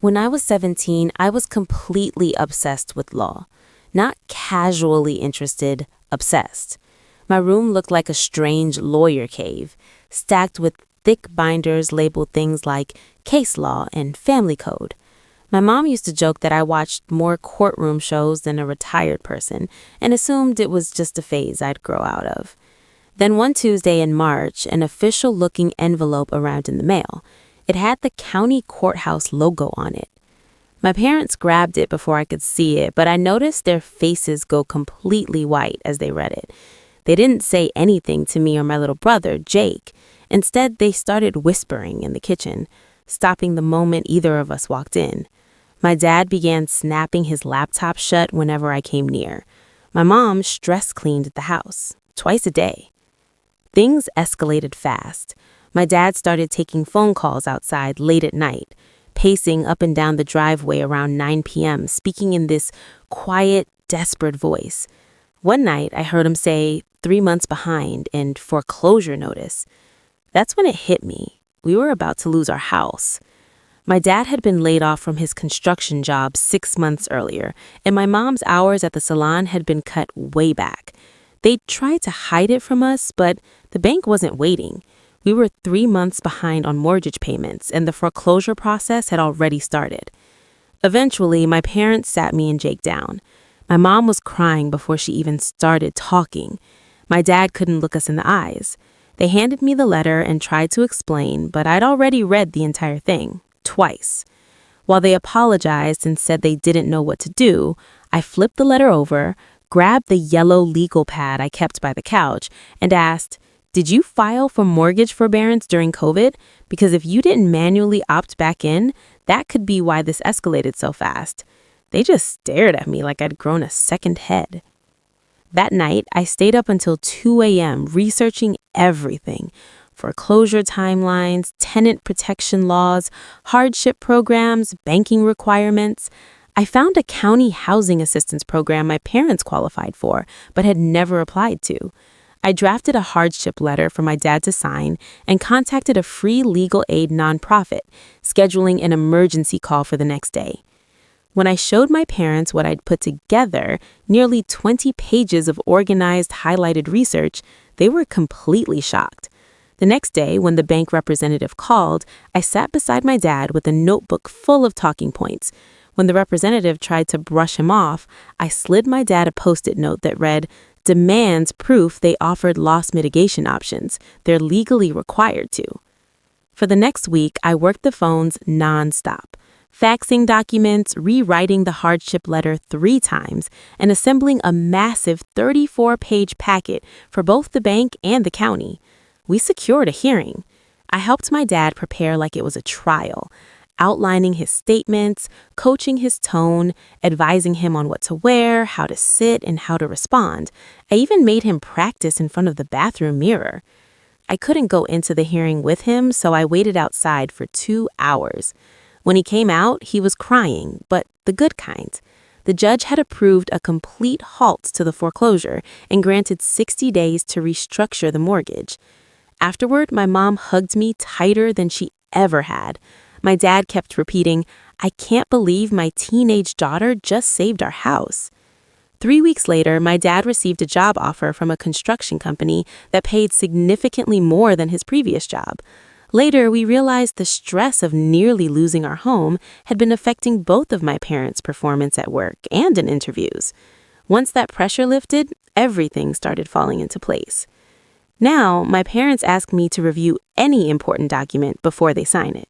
When I was 17, I was completely obsessed with law. Not casually interested, obsessed. My room looked like a strange lawyer cave, stacked with thick binders labeled things like case law and family code. My mom used to joke that I watched more courtroom shows than a retired person and assumed it was just a phase I'd grow out of. Then one Tuesday in March, an official-looking envelope arrived in the mail. It had the county courthouse logo on it. My parents grabbed it before I could see it, but I noticed their faces go completely white as they read it. They didn't say anything to me or my little brother, Jake. Instead, they started whispering in the kitchen, stopping the moment either of us walked in. My dad began snapping his laptop shut whenever I came near. My mom stress cleaned the house, twice a day. Things escalated fast. My dad started taking phone calls outside late at night, pacing up and down the driveway around 9 p.m., speaking in this quiet, desperate voice. One night, I heard him say, 3 months behind and foreclosure notice. That's when it hit me. We were about to lose our house. My dad had been laid off from his construction job 6 months earlier, and my mom's hours at the salon had been cut way back. They tried to hide it from us, but the bank wasn't waiting. We were 3 months behind on mortgage payments, and the foreclosure process had already started. Eventually, my parents sat me and Jake down. My mom was crying before she even started talking. My dad couldn't look us in the eyes. They handed me the letter and tried to explain, but I'd already read the entire thing, twice. While they apologized and said they didn't know what to do, I flipped the letter over, grabbed the yellow legal pad I kept by the couch, and asked, "Did you file for mortgage forbearance during COVID? Because if you didn't manually opt back in, that could be why this escalated so fast." They just stared at me like I'd grown a second head. That night, I stayed up until 2 a.m. researching everything: foreclosure timelines, tenant protection laws, hardship programs, banking requirements. I found a county housing assistance program my parents qualified for, but had never applied to. I drafted a hardship letter for my dad to sign and contacted a free legal aid nonprofit, scheduling an emergency call for the next day. When I showed my parents what I'd put together, nearly 20 pages of organized, highlighted research, they were completely shocked. The next day, when the bank representative called, I sat beside my dad with a notebook full of talking points. When the representative tried to brush him off, I slid my dad a Post-it note that read, "Demands proof they offered loss mitigation options. They're legally required to." For the next week, I worked the phones nonstop, faxing documents, rewriting the hardship letter 3 times, and assembling a massive 34-page packet for both the bank and the county. We secured a hearing. I helped my dad prepare like it was a trial, outlining his statements, coaching his tone, advising him on what to wear, how to sit, and how to respond. I even made him practice in front of the bathroom mirror. I couldn't go into the hearing with him, so I waited outside for 2 hours. When he came out, he was crying, but the good kind. The judge had approved a complete halt to the foreclosure and granted 60 days to restructure the mortgage. Afterward, my mom hugged me tighter than she ever had. My dad kept repeating, "I can't believe my teenage daughter just saved our house." 3 weeks later, my dad received a job offer from a construction company that paid significantly more than his previous job. Later, we realized the stress of nearly losing our home had been affecting both of my parents' performance at work and in interviews. Once that pressure lifted, everything started falling into place. Now, my parents ask me to review any important document before they sign it.